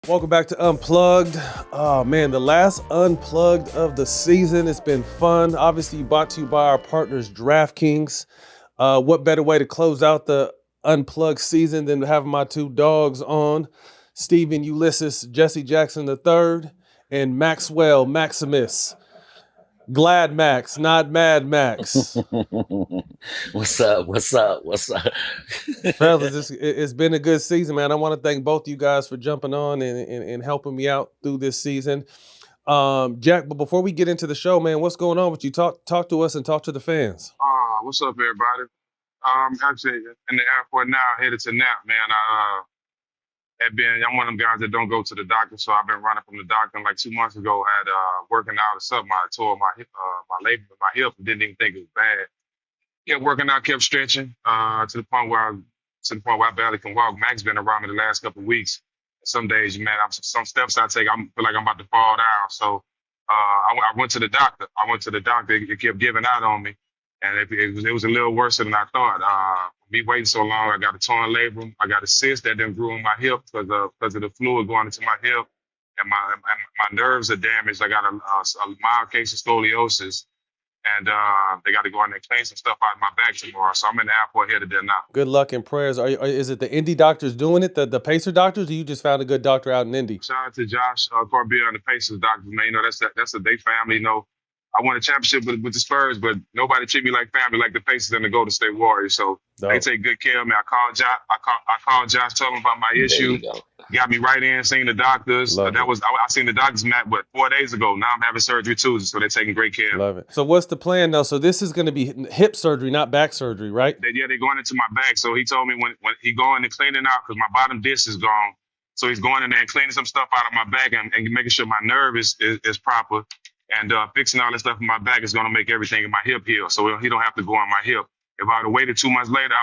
Welcome back to Unplugged. Oh man, the last Unplugged of the season. It's been fun. Obviously brought to you by our partners DraftKings. What better way to close out the Unplugged season than to have my two dogs on, Stephen Ulysses, Jesse Jackson III, and Maxwell Maximus. Glad Max, not Mad Max. What's up? Fellas, it's been a good season, man. I want to thank both you guys for jumping on and helping me out through this season. Jack, but before we get into the show, man, what's going on with you? Talk to us and talk to the fans. What's up, everybody? Actually in the airport now, headed to Nap, man. I'm one of them guys that don't go to the doctor, so I've been running from the doctor. And like 2 months ago, I had working out or something. I tore my hip, my labrum in my hip, and didn't even think it was bad. Kept working out, kept stretching to the point where I barely can walk. Mac's been around me the last couple of weeks. Some days, man, some steps I take, I feel like I'm about to fall down. So I went to the doctor. It kept giving out on me, and it was a little worse than I thought. Me waiting so long, I got a torn labrum. I got a cyst that then grew in my hip because of the fluid going into my hip, and my nerves are damaged. I got a mild case of scoliosis. And they got to go in there and clean some stuff out of my back tomorrow. So I'm in the airport headed there now. Good luck and prayers. Is it the Indy doctors doing it, the Pacer doctors, or you just found a good doctor out in Indy? Shout out to Josh Corbier and the Pacers doctors, man. You know, that's a they family. You know, I won a championship with the Spurs, but nobody treat me like family like the Pacers and the Golden State Warriors. So they take good care of me. I called Josh, told him about my issue. Got me right in, seen the doctors. I seen the doctors, Matt, 4 days ago. Now I'm having surgery Tuesday, so they're taking great care of me. Love it. So what's the plan now? So this is going to be hip surgery, not back surgery, right? They're going into my back. So he told me when he going and cleaning out, because my bottom disc is gone. So he's going in there and cleaning some stuff out of my back and making sure my nerve is proper. And fixing all that stuff in my back is going to make everything in my hip heal. So he don't have to go on my hip. If I would have waited 2 months later,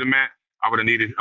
Matt, I would have needed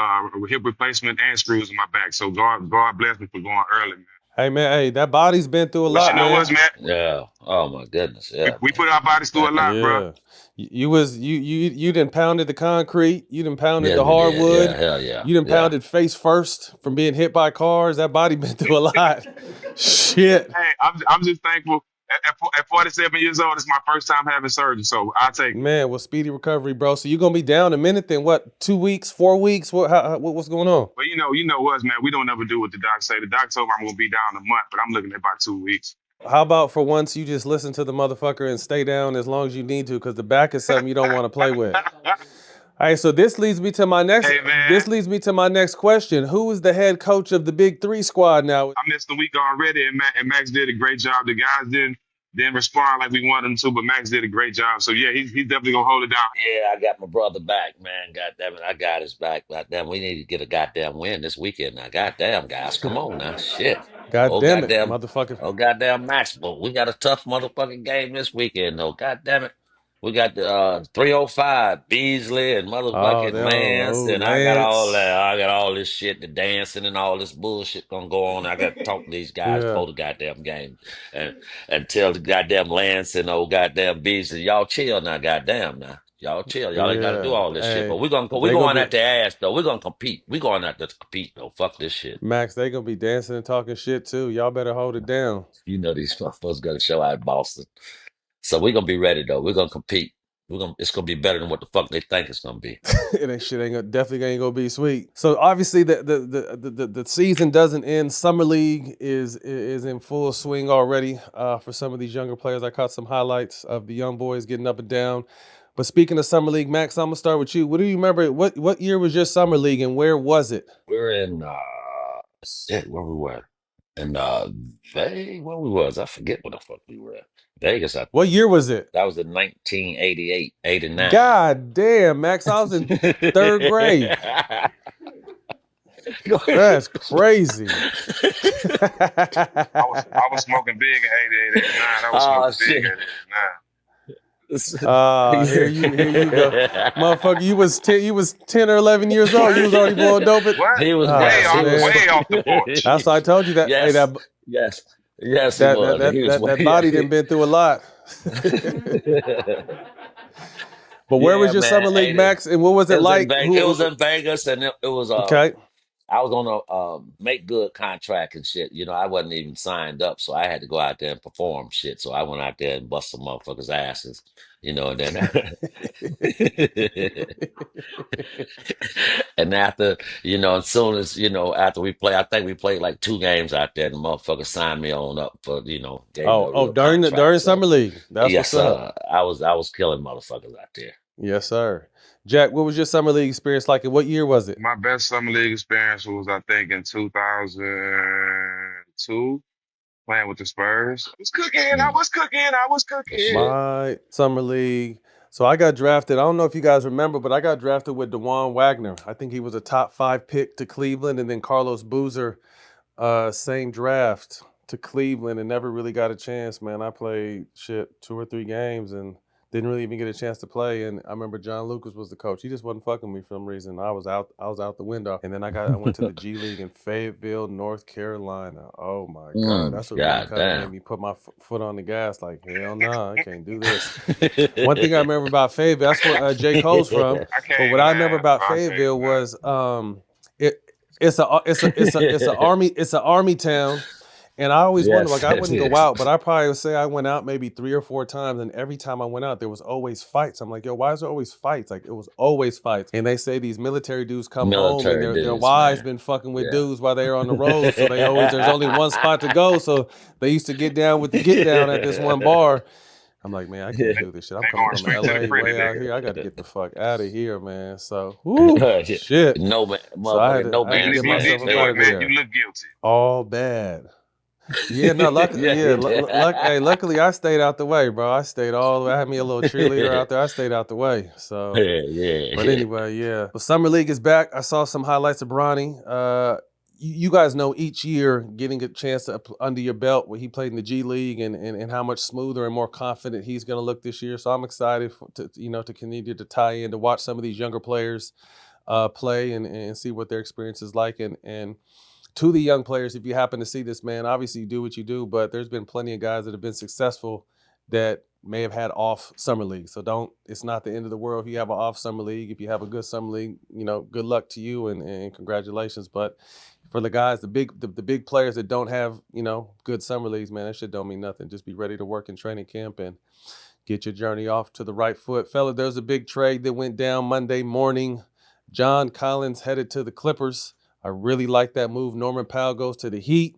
hip replacement and screws in my back. So God bless me for going early, man. Hey, man, that body's been through a lot, man. What, Matt? Yeah. Oh my goodness. Yeah. We put our bodies through a lot, bro. You done pounded the concrete. You done pounded the hardwood. Hell yeah. You done pounded face first from being hit by cars. That body been through a lot. Shit. Hey, I'm just thankful. At 47 years old, it's my first time having surgery, so I'll take it. Man, well, speedy recovery, bro. So you're going to be down a minute, then what, 2 weeks, 4 weeks? What's going on? Well, you know us, man. We don't ever do what the doc say. The doc told me I'm going to be down a month, but I'm looking at about 2 weeks. How about for once you just listen to the motherfucker and stay down as long as you need to, because the back is something you don't want to play with. All right, so this leads me to my next. Question. Who is the head coach of the Big Three squad now? I missed the week already, and Max did a great job. The guys didn't respond like we wanted them to, but Max did a great job. So yeah, he's definitely gonna hold it down. Yeah, I got my brother back, man. God damn it, I got his back. Goddamn, we need to get a goddamn win this weekend now. Goddamn, guys, come on now, shit. Goddamn it, motherfucker. Oh goddamn, Max, but we got a tough motherfucking game this weekend, though. Goddamn it. We got the 305 Beasley and motherfucking Lance, and I got all that. I got all this shit, the dancing and all this bullshit gonna go on. I got to talk to these guys before the goddamn game, and tell the goddamn Lance and old goddamn Beasley, y'all chill now, goddamn now. Y'all chill. Y'all ain't gotta do all this shit. But we're going at the ass though. We're gonna compete. We're going out there to compete though. Fuck this shit. Max, they gonna be dancing and talking shit too. Y'all better hold it down. You know these motherfuckers gonna show out in Boston. So we're gonna be ready though. We're gonna compete. It's gonna be better than what the fuck they think it's gonna be. That shit definitely ain't gonna be sweet. So obviously the season doesn't end. Summer League is in full swing already. For some of these younger players, I caught some highlights of the young boys getting up and down. But speaking of Summer League, Max, I'm gonna start with you. What do you remember? What year was your Summer League and where was it? We're in where we were. And where we was. I forget what the fuck we were at. Vegas. What year was it? That was in 1988, 89. God damn, Max, I was in third grade. That's crazy. I was smoking big in 88, 89. I was smoking big in 89. Here you go, motherfucker. You was 10 or 11 years old. You was already blowing dope. He was way off the porch. That's why I told you that. Yes. Yes, that body done been through a lot. But where was your Summer League, Max? And what was it like? It was in Vegas, and it was okay. I was on a make good contract and shit. I wasn't even signed up, so I had to go out there and perform shit. So I went out there and bust some motherfuckers' asses, and then and after, as soon as, after we play, I think we played like 2 games out there, and the motherfucker signed me on up for, gave me a Oh, real during contract. So summer league. That's yes, what's up. sir. I was killing motherfuckers out there. Yes, sir. Jack, what was your summer league experience like, and what year was it? My best summer league experience was, I think, in 2002, playing with the Spurs. I was cooking. I Mm, was cooking. I was good shit. cooking. My summer league. So I got drafted. I don't know if you guys remember, but I got drafted with DeJuan Wagner. I think he was a top 5 pick to Cleveland, and then Carlos Boozer, same draft to Cleveland, and never really got a chance. Man, I played 2 or 3 games and didn't really even get a chance to play. And I remember John Lucas was the coach. He just wasn't fucking me for some reason. I was out. I was out the window. And then I went to the G League in Fayetteville, North Carolina. Oh my God, that's what really God kind of made damn. me put my foot on the gas. Like hell no, I can't do this. One thing I remember about Fayetteville, that's where J. Cole's from. I But can't what I remember laugh, about bro. I can't Fayetteville laugh. was it it's a army town. And I always wonder, Yes, like, I it wouldn't go is. out, but I probably would say I went out maybe 3 or 4 times, and every time I went out, there was always fights. I'm like, yo, why is there always fights? Like, it was always fights. And they say these military dudes come home and Military their dudes, wives man. been fucking with Yeah. dudes while they were on the road. So there's only one spot to go. So they used to get down with the get down at this one bar. I'm like, man, I can't do this shit. I'm They coming going from straight to the LA pretty way out nigga. here. I got to get the fuck out of here, man. So, whoo, shit. No man, So I had motherfucking to no I had to Even man's if get you land. myself didn't up do out it, of man, you there. look guilty. All bad. Yeah, no, hey, luckily I stayed out the way, bro. I stayed all the way. I had me a little cheerleader out there. I stayed out the way. So, but Yeah. anyway, yeah. Well, summer league is back. I saw some highlights of Bronny. You guys know each year getting a chance to under your belt where he played in the G League and how much smoother and more confident he's going to look this year. So I'm excited to continue to tie in to watch some of these younger players play and see what their experience is like and to the young players, if you happen to see this, man, obviously you do what you do, but there's been plenty of guys that have been successful that may have had off summer league. So it's not the end of the world if you have an off summer league. If you have a good summer league, good luck to you and congratulations. But for the guys, the big players that don't have, good summer leagues, man, that shit don't mean nothing. Just be ready to work in training camp and get your journey off to the right foot. Fella, there's a big trade that went down Monday morning. John Collins headed to the Clippers. I really like that move. Norman Powell goes to the Heat.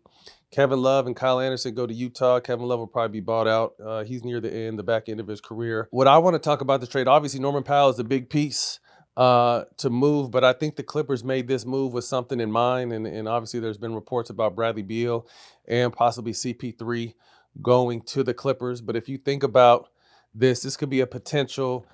Kevin Love and Kyle Anderson go to Utah. Kevin Love will probably be bought out. He's near the back end of his career. What I want to talk about the trade, obviously Norman Powell is a big piece to move, but I think the Clippers made this move with something in mind. And obviously there's been reports about Bradley Beal and possibly CP3 going to the Clippers. But if you think about this could be a potential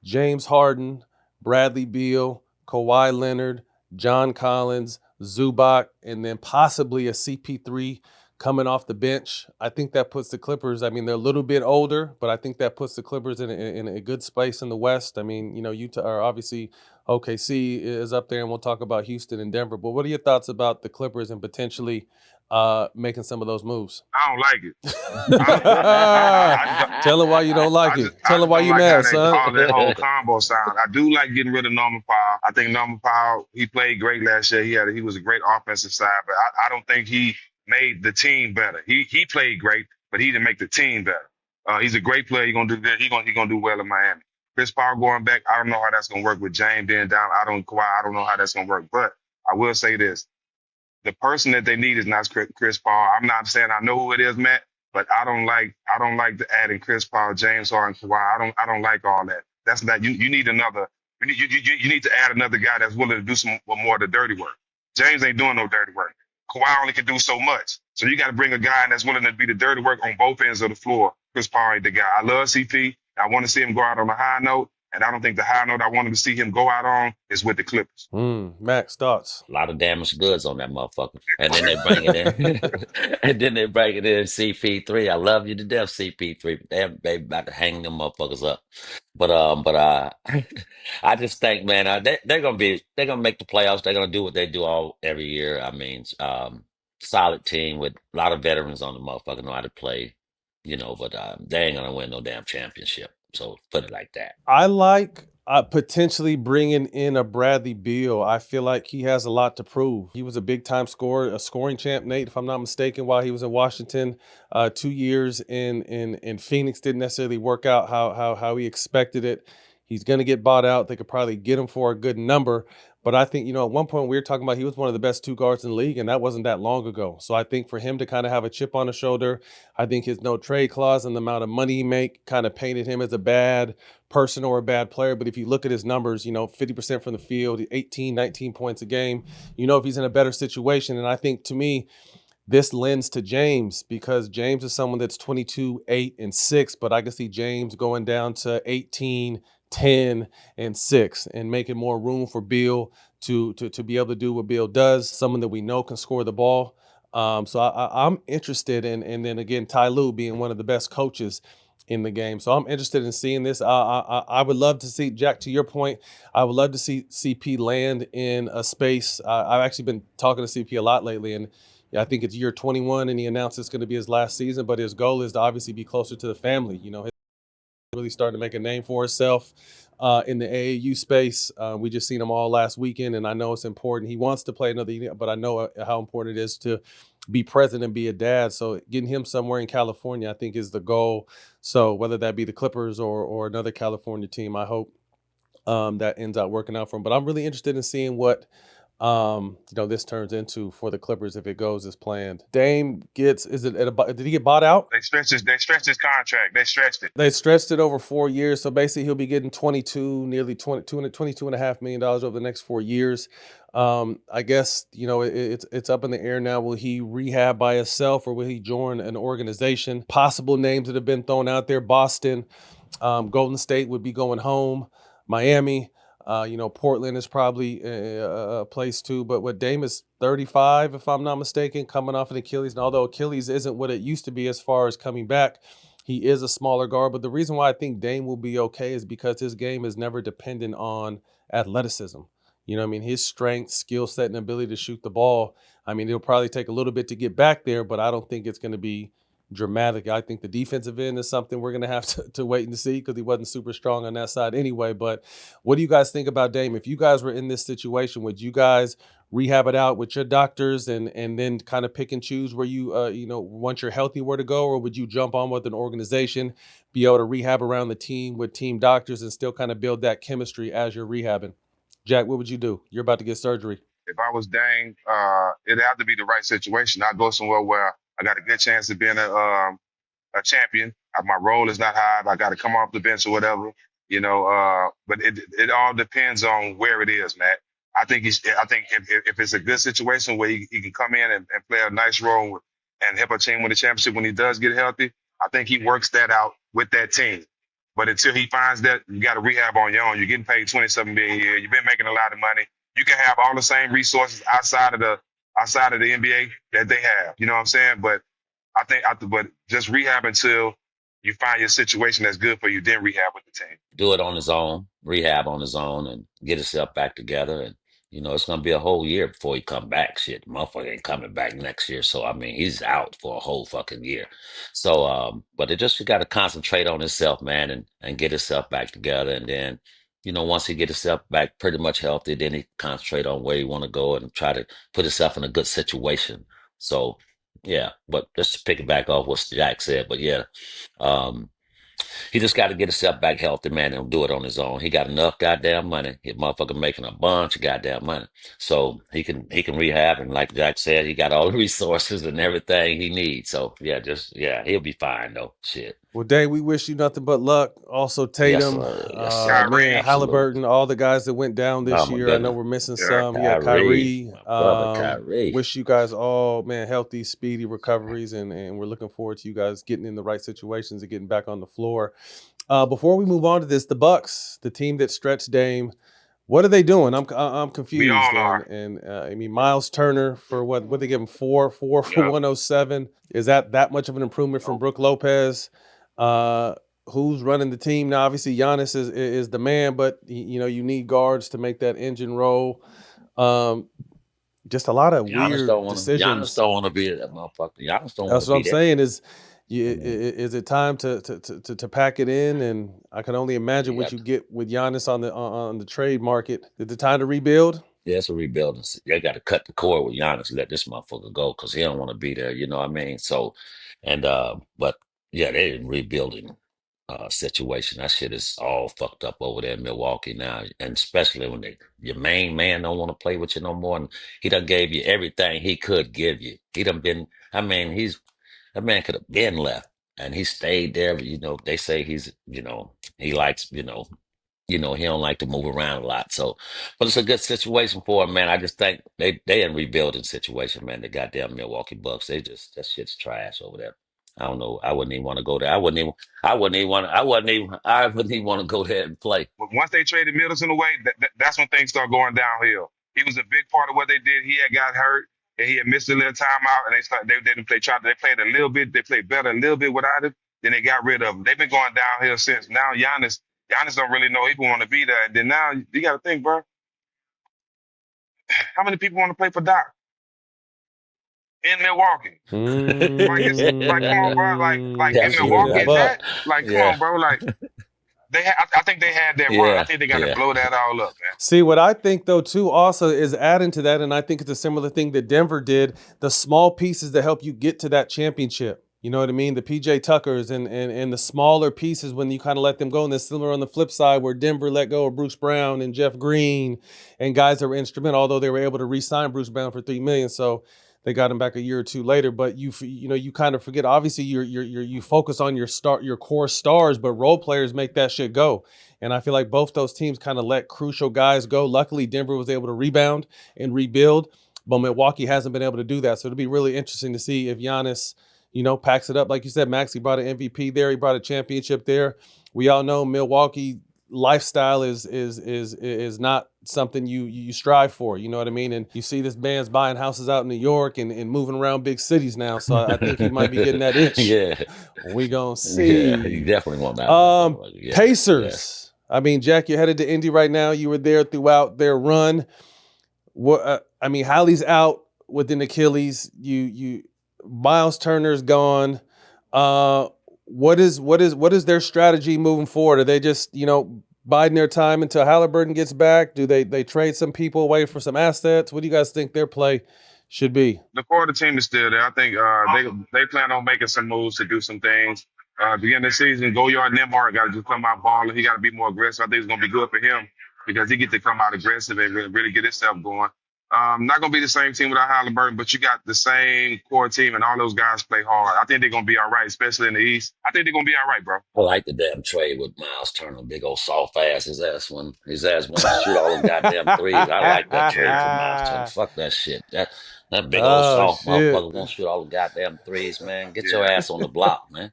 James Harden, Bradley Beal, Kawhi Leonard, John Collins, Zubac, and then possibly a CP3 coming off the bench. I think that puts the Clippers, I mean, they're a little bit older, but I think that puts the Clippers in a good space in the West. I mean, Utah, or obviously OKC is up there, and we'll talk about Houston and Denver. But what are your thoughts about the Clippers and potentially making some of those moves? I don't like it. I just, Tell them why you don't like it. Tell I them just why don't you like how mad, they son. call that whole combo sound. I do like getting rid of Norman Powell. I think Norman Powell, he played great last year. He was a great offensive side, but I don't think he made the team better. He played great, but he didn't make the team better. He's a great player. He's gonna do good. He gonna do well in Miami. Chris Paul going back. I don't know how that's gonna work with James being down. Kawhi. I don't know how that's gonna work. But I will say this: the person that they need is not Chris Paul. I'm not saying I know who it is, Matt, but I don't like the adding Chris Paul, James Harden, Kawhi. I don't like all that. That's not you need another you need to add another guy that's willing to do some more of the dirty work. James ain't doing no dirty work. Kawhi only can do so much. So you got to bring a guy that's willing to be the dirty work on both ends of the floor. Chris Paul ain't the guy. I love CP. I want to see him go out on a high note. And I don't think the high note I wanted to see him go out on is with the Clippers. Max, thoughts? A lot of damaged goods on that motherfucker. And then they bring it in. And then they bring it in CP3. I love you to death, CP3. But they about to hang them motherfuckers up. But I just think, man, they're gonna make the playoffs. They're gonna do what they do every year. I mean, solid team with a lot of veterans on the motherfucker know how to play, but they ain't gonna win no damn championship. So put it like that. I like potentially bringing in a Bradley Beal. I feel like he has a lot to prove. He was a big time scorer, a scoring champ, Nate, if I'm not mistaken, while he was in Washington. 2 years in Phoenix didn't necessarily work out how he expected it. He's going to get bought out. They could probably get him for a good number. But I think, at one point we were talking about he was one of the best two guards in the league, and that wasn't that long ago. So I think for him to kind of have a chip on his shoulder, I think his no trade clause and the amount of money he make kind of painted him as a bad person or a bad player. But if you look at his numbers, 50% from the field, 18, 19 points a game, if he's in a better situation. And I think to me, this lends to James because James is someone that's 22, 8, and 6, but I can see James going down to 18, 10, and 6 and making more room for Beal to be able to do what Beal does, someone that we know can score the ball. So I'm interested in, and then again, Ty Lue being one of the best coaches in the game. So I'm interested in seeing this. I would love to see, Jack, to your point, I would love to see CP land in a space. I've actually been talking to CP a lot lately, and I think it's year 21, and he announced it's going to be his last season, but his goal is to obviously be closer to the family. He's really starting to make a name for himself in the AAU space. We just seen him all last weekend, and I know it's important. He wants to play another year, but I know how important it is to be present and be a dad. So getting him somewhere in California, I think, is the goal. So whether that be the Clippers or another California team, I hope that ends up working out for him. But I'm really interested in seeing what this turns into for the Clippers if it goes as planned. Dame did he get bought out? They stretched his contract. They stretched it. They stretched it over 4 years. So basically he'll be getting nearly $22.5 million over the next 4 years. I guess, it's up in the air now. Will he rehab by himself or will he join an organization? Possible names that have been thrown out there: Boston, Golden State would be going home, Miami. Portland is probably a place too. But what Dame is 35, if I'm not mistaken, coming off an Achilles. And although Achilles isn't what it used to be as far as coming back, he is a smaller guard. But the reason why I think Dame will be okay is because his game is never dependent on athleticism. His strength, skill set, and ability to shoot the ball. It'll probably take a little bit to get back there, but I don't think it's going to be dramatic. I think the defensive end is something we're going to have to wait and see because he wasn't super strong on that side anyway. But what do you guys think about Dame? If you guys were in this situation, would you guys rehab it out with your doctors and then kind of pick and choose where you, once you're healthy, where to go? Or would you jump on with an organization, be able to rehab around the team with team doctors and still kind of build that chemistry as you're rehabbing? Jack, what would you do? You're about to get surgery. If I was Dame, it'd have to be the right situation. I'd go somewhere where I got a good chance of being a champion. My role is not high. I got to come off the bench or whatever, but it all depends on where it is, Matt. I think if it's a good situation where he can come in and play a nice role and help a team win the championship when he does get healthy, I think he works that out with that team. But until he finds that, you got to rehab on your own. You're getting paid $27 million a year. You've been making a lot of money. You can have all the same resources outside of the NBA that they have. You know what I'm saying? But but just rehab until you find your situation that's good for you, then rehab with the team. Do it on his own, rehab on his own, and get himself back together. And it's gonna be a whole year before he come back. Shit, the motherfucker ain't coming back next year. So he's out for a whole fucking year. So but it just, you got to concentrate on himself, man, and get himself back together. And then, once he get himself back pretty much healthy, then he concentrate on where he want to go and try to put himself in a good situation. So yeah, but just to pick it back off what Jack said, but yeah, um, he just got to get himself back healthy, man, and do it on his own. He got enough goddamn money. He motherfucker making a bunch of goddamn money, so he can rehab. And like Jack said, he got all the resources and everything he needs. So yeah, he'll be fine though. Shit. Well, Dave, we wish you nothing but luck. Also, Tatum, Yes, sir. man, Halliburton, all the guys that went down this year. I know we're missing some. Yeah, Kyrie. Kyrie. Wish you guys all, man, healthy, speedy recoveries, and we're looking forward to you guys getting in the right situations and getting back on the floor. Before we move on to this, the Bucks, the team that stretched Dame, what are they doing? I'm confused. We all are. And Myles Turner for what they give him 4 for 107. Is that much of an improvement from Brook Lopez? Who's running the team now? Obviously, Giannis is the man, but you need guards to make that engine roll. Just a lot of weird decisions. Giannis don't want to be that motherfucker. Giannis don't want to be That's what I'm saying is Is it time to pack it in? And I can only imagine what you get with Giannis on the trade market. Is it time to rebuild? Yeah, it's a rebuilding. They got to cut the cord with Giannis, let this motherfucker go because he don't want to be there. You know what I mean? So, but yeah, they in rebuilding situation. That shit is all fucked up over there in Milwaukee now, and especially when your main man don't want to play with you no more, and he done gave you everything he could give you. He done been. I mean, that man could have been left, and he stayed there. You know, they say he likes he don't like to move around a lot. So, but it's a good situation for him, man. I just think they in rebuilding situation, man. The goddamn Milwaukee Bucks, that shit's trash over there. I don't know. I wouldn't even want to go there. I wouldn't even want to go there and play. But once they traded Middleton away, that's when things start going downhill. He was a big part of what they did. He had got hurt and he had missed a little time out, and they played a little bit, they played better a little bit without him. Then they got rid of him. They've been going downhill since. Now Giannis don't really know he want to be there. And then now you got to think, bro, how many people want to play for Doc in Milwaukee? Like, come on, bro. Like in Milwaukee, is that? Like, come on, bro. Like, I think they had that run. I think they got to blow that all up, man. See, what I think, though, too, also is adding to that, and I think it's a similar thing that Denver did, the small pieces that help you get to that championship. You know what I mean? The PJ Tuckers and the smaller pieces when you kind of let them go. And then similar on the flip side where Denver let go of Bruce Brown and Jeff Green and guys that were instrumental, although they were able to re-sign Bruce Brown for $3 million. So they got him back a year or two later. But you kind of forget, obviously you focus on your core stars, but role players make that shit go. And I feel like both those teams kind of let crucial guys go. Luckily, Denver was able to rebound and rebuild, but Milwaukee hasn't been able to do that. So it'll be really interesting to see if Giannis, packs it up. Like you said, Max, he brought an MVP there. He brought a championship there. We all know Milwaukee lifestyle is not something you strive for. You know what I mean? And you see this man's buying houses out in New York and moving around big cities now. So I think he might be getting that itch. Yeah. We gonna see. Yeah, you definitely want that. Pacers. Yeah. I mean, Jack, you're headed to Indy right now. You were there throughout their run. Hallie's out with an Achilles. Myles Turner's gone. What is their strategy moving forward? Are they just, biding their time until Halliburton gets back? Do they trade some people away for some assets? What do you guys think their play should be? The core of the team is still there. I think they plan on making some moves to do some things. Beginning of the season, Goyard Nembhard got to just come out balling. He got to be more aggressive. I think it's going to be good for him because he gets to come out aggressive and really get himself going. Not going to be the same team without Halliburton, but you got the same core team and all those guys play hard. I think they're going to be all right, especially in the East. I think they're going to be all right, bro. I like the damn trade with Myles Turner, big old soft ass. His ass want to shoot all the goddamn threes. I like that trade for Myles Turner. Fuck that shit. That big old soft motherfucker want to shoot all the goddamn threes, man. Get your ass on the block, man.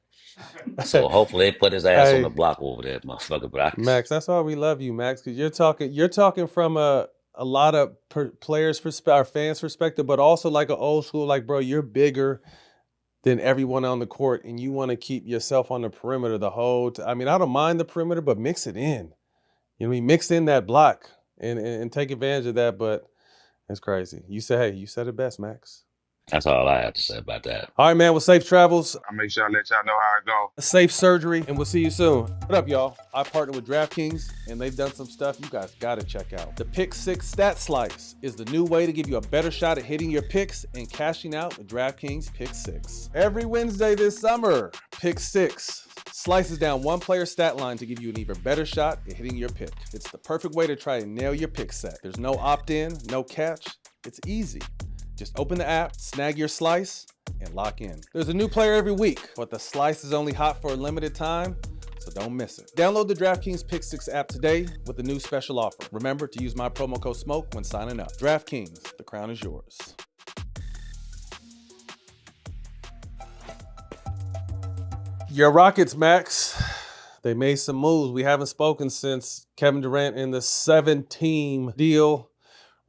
So hopefully they put his ass on the block over there, motherfucker. But Max, that's why we love you, Max, because you're talking from a lot of players' perspective, our fans' perspective, but also like an old school, like, bro, you're bigger than everyone on the court, and you want to keep yourself on the perimeter the whole time. I mean, I don't mind the perimeter, but mix it in. You know what I mean? Mix in that block and take advantage of that, but it's crazy. You said it best, Max. That's all I have to say about that. All right, man. Well, safe travels. I'll make sure I let y'all know how it goes. Safe surgery, and we'll see you soon. What up, y'all? I partner with DraftKings, and they've done some stuff you guys got to check out. The Pick 6 Stat Slice is the new way to give you a better shot at hitting your picks and cashing out with DraftKings Pick 6. Every Wednesday this summer, Pick 6 slices down one player's stat line to give you an even better shot at hitting your pick. It's the perfect way to try and nail your pick set. There's no opt-in, no catch. It's easy. Just open the app, snag your slice, and lock in. There's a new player every week, but the slice is only hot for a limited time, so don't miss it. Download the DraftKings Pick 6 app today with the new special offer. Remember to use my promo code SMOKE when signing up. DraftKings, the crown is yours. Your Rockets, Max, they made some moves. We haven't spoken since Kevin Durant in the 7-team deal.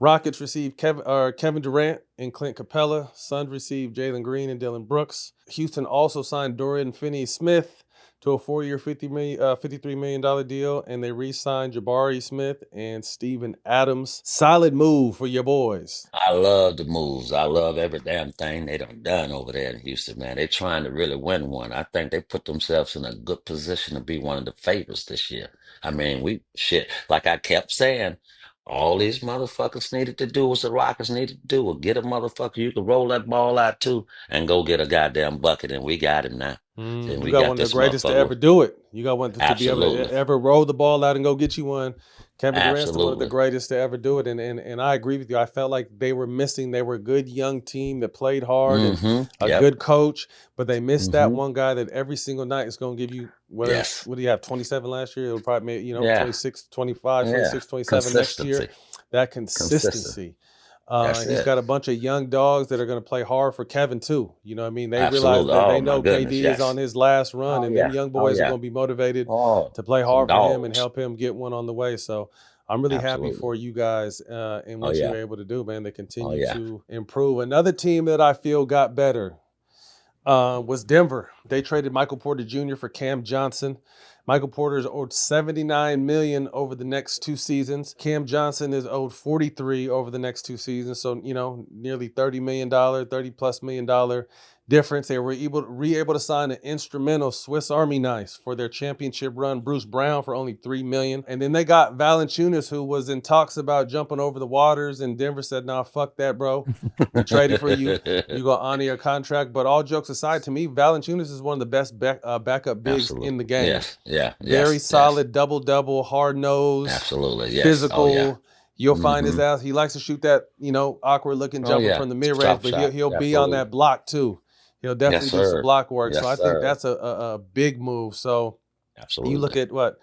Rockets received Kevin Durant and Clint Capella. Suns received Jalen Green and Dylan Brooks. Houston also signed Dorian Finney-Smith to a 4-year, $53 million deal, and they re-signed Jabari Smith and Steven Adams. Solid move for your boys. I love the moves. I love every damn thing they done over there in Houston, man. They're trying to really win one. I think they put themselves in a good position to be one of the favorites this year. I mean, like I kept saying, all these motherfuckers needed to do was the Rockets needed to do was get a motherfucker you can roll that ball out to and go get a goddamn bucket, and we got him now. And You we got got one of the this greatest to motherfucker. ever do it. You got one to be able to Absolutely. ever roll the ball out and go get you one. Kevin Durant's one of the Absolutely. greatest to ever do it. And I agree with you. I felt like they were missing. They were a good young team that played hard and a Yep. good coach, but they missed that one guy that every single night is going to give you, whether it's, Yes. what do you have, 27 last year? It'll probably make, Yeah. 26, 25, Yeah. 26, 27 next year. Consistency. That consistency. That's He's it. got a bunch of young dogs that are going to play hard for Kevin too. You know what I mean? They realize Absolutely. that Oh they my know goodness, KD is yes. on his last run, Oh and yeah. them young Oh boys are yeah. going to be motivated Oh, to play some hard for him and dogs. help him get one on the way. So I'm really happy Absolutely. for you guys and Oh what yeah. you're able to do, man. They Oh continue yeah. to improve. Another team that I feel got better was Denver. They traded Michael Porter Jr. for Cam Johnson. Michael Porter is owed $79 million over the next 2 seasons. Cam Johnson is owed $43 over the next 2 seasons. So, nearly $30 million, $30+ million difference. They were able to sign an instrumental Swiss Army knife for their championship run, Bruce Brown, for only $3 million. And then they got Valanciunas, who was in talks about jumping over the waters, and Denver said, "Nah, fuck that, bro. We traded for you. You gonna honor your contract." But all jokes aside, to me, Valanciunas is one of the best backup bigs Absolutely. in the game. Yes. Yeah. Very Yes. solid, double, hard nosed, Absolutely. Yes. physical. Oh yeah. You'll find his ass. He likes to shoot that, awkward looking Oh jumper yeah. from the mid range, Chop but shot. he'll be on Absolutely. that block too. He'll definitely Yes, do some sir. block work. Yes, So I think sir. that's a big move. So you look Absolutely. at what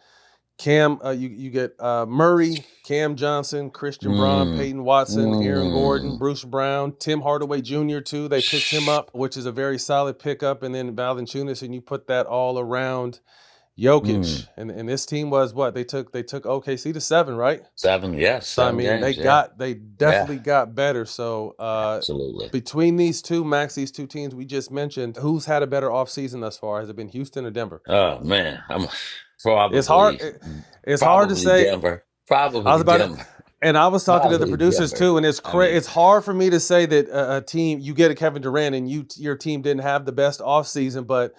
Cam, you get Murray, Cam Johnson, Christian Braun, Peyton Watson, Aaron Gordon, Bruce Brown, Tim Hardaway Jr. too. They picked him up, which is a very solid pickup, and then Valanciunas, and you put that all around Jokic. And this team was what they took OKC to 7, right? 7, yes, So I 7 mean, games. Yeah. they definitely got better. So Absolutely. between these two, Max, these two teams we just mentioned, who's had a better offseason thus far? Has it been Houston or Denver? Oh man, I'm probably It's hard. It's hard to say. Denver. I was Probably about Denver. and I was talking to the Probably producers Denver. too, and it's I mean, it's hard for me to say that a team, you get a Kevin Durant and your team didn't have the best offseason, but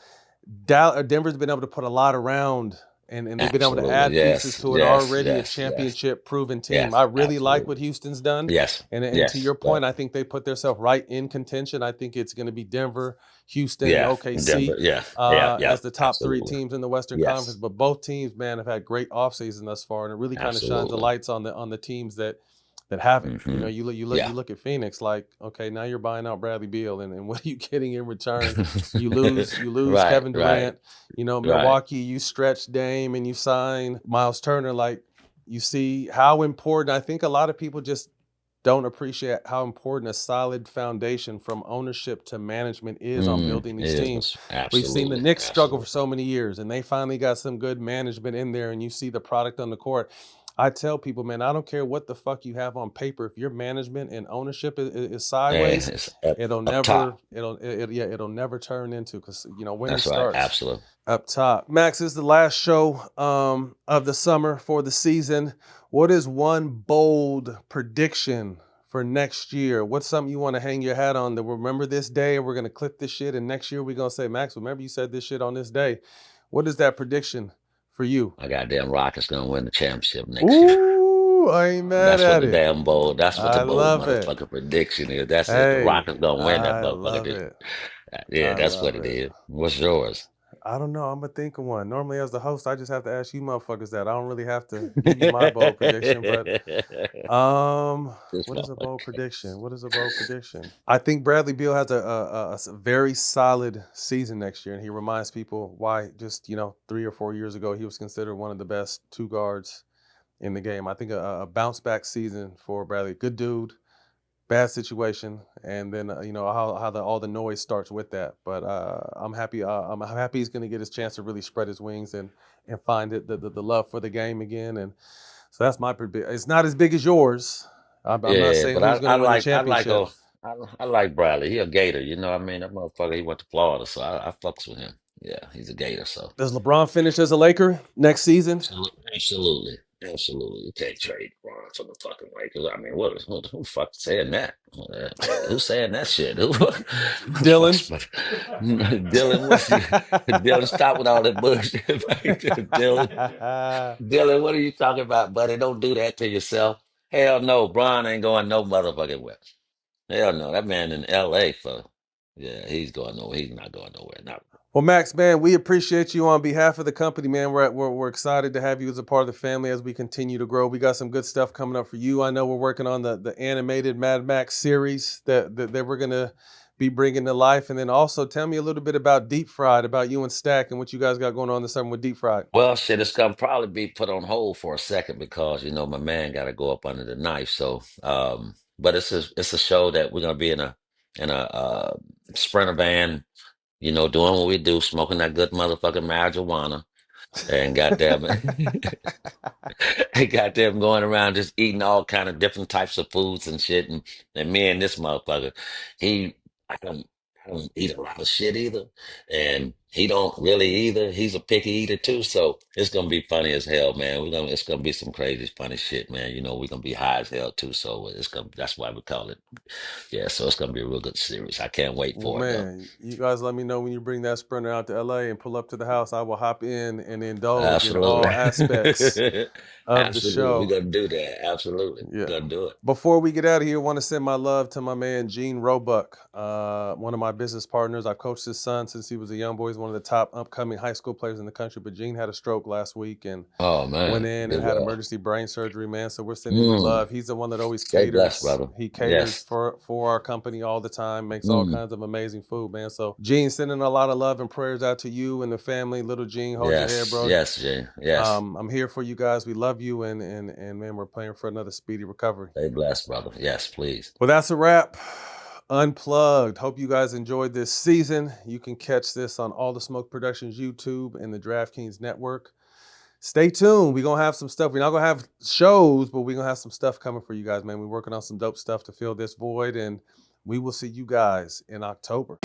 Denver's been able to put a lot around, and they've been able to add pieces to it already. A championship proven team. I really like what Houston's done. Yes. And Yes. to your point, I think they put themselves right in contention. I think it's going to be Denver, Houston, Yeah. and OKC Denver. Yeah. as the top Absolutely. 3 teams in the Western Yes. Conference. But both teams, man, have had great offseason thus far, and it really kind of shines the Absolutely. lights on the teams that haven't. Mhm. You Yeah. look at Phoenix, like, okay, now you're buying out Bradley Beal, and what are you getting in return? You lose Right, Kevin Durant. right. Milwaukee, you stretch Dame and you sign Myles Turner. Like, you see how important, I think a lot of people just don't appreciate how important a solid foundation from ownership to management is on building these teams. We've seen the Knicks struggle for so many years, and they finally got some good management in there, and you see the product on the court. I tell people, man, I don't care what the fuck you have on paper. If your management and ownership is sideways, it'll never turn into, because winning starts Absolutely. up top. Max, this is the last show of the summer for the season. What is one bold prediction for next year? What's something you want to hang your hat on, that remember this day, we're going to clip this shit, and next year we're going to say, Max, remember you said this shit on this day. What is that prediction for you? I goddamn Rockets gonna win the championship next year. Ooh, I ain't mad That's at what it. the damn bold. That's what the I bold love it. motherfucking prediction is. That's it. Hey, The Rockets gonna win that I love motherfucker. it. Yeah, I that's love what it it. is. What's yours? I don't know. I'm gonna think of one. Normally, as the host, I just have to ask you motherfuckers that. I don't really have to give you my bold prediction, but what is a bold prediction? What is a bold prediction? I think Bradley Beal has a very solid season next year, and he reminds people why just 3 or 4 years ago he was considered one of the best 2 guards in the game. I think a bounce back season for Bradley. Good dude. Bad situation, and then how all the noise starts with that. But I'm happy. I'm happy he's going to get his chance to really spread his wings and find the love for the game again. And so that's my prediction. It's not as big as yours. I'm not saying but who's going to win the championship. I like Bradley. He a Gator, you know what I mean? That motherfucker, he went to Florida, so I fucks with him. Yeah, he's a Gator. So Does LeBron finish as a Laker next season? absolutely. You can't trade LeBron from the fucking Lakers. I mean, who fuck saying that? Who's saying that shit? Who Dylan. Dylan, Dylan, stop with all that bullshit. Dylan, what are you talking about, buddy? Don't do that to yourself. Hell no, Bron ain't going no motherfucking where. Hell no, that man in L.A. Yeah, he's going nowhere. He's not going nowhere. Not. Well, Max, man, we appreciate you on behalf of the company, man. We're excited to have you as a part of the family as we continue to grow. We got some good stuff coming up for you. I know we're working on the animated Mad Max series that we're gonna be bringing to life, and then also tell me a little bit about Deep Fried, about you and Stak, and what you guys got going on this summer with Deep Fried. Well, shit, it's gonna probably be put on hold for a second because my man got to go up under the knife. So, but it's a show that we're gonna be in a sprinter van, doing what we do, smoking that good motherfucking marijuana, and goddamn it. They got them going around just eating all kind of different types of foods and shit. And me and this motherfucker, he, I don't, I don't eat a lot of shit either. And he don't really either. He's a picky eater too. So it's going to be funny as hell, man. It's going to be some crazy, funny shit, man. We're going to be high as hell too. So that's why we call it. Yeah. So it's going to be a real good series. I can't wait Well, for it though. man, you guys let me know when you bring that Sprinter out to LA and pull up to the house. I will hop in and indulge in all aspects Absolutely. of the Absolutely. We're show. going to do that. Absolutely. We're Yeah. going to do it. Before we get out of here, I want to send my love to my man, Gene Roebuck, one of my business partners. I've coached his son since he was a young boy. He's one of the top upcoming high school players in the country. But Gene had a stroke last week and Oh man, went in and good had Lord. emergency brain surgery, man. So we're sending you love. He's the one that always Stay caters. blessed, brother. He caters Yes. for our company all the time, makes all kinds of amazing food, man. So Gene, sending a lot of love and prayers out to you and the family. Little Gene, hold your head, bro. Yes, Gene. Yes. I'm here for you guys. We love you, and man, we're praying for another speedy recovery. Stay blessed, brother. Yes, please. Well, that's a wrap. Unplugged. Hope you guys enjoyed this season. You can catch this on All the Smoke Productions YouTube and the DraftKings Network. Stay tuned. We're going to have some stuff. We're not going to have shows, but we're going to have some stuff coming for you guys, man. We're working on some dope stuff to fill this void, and we will see you guys in October.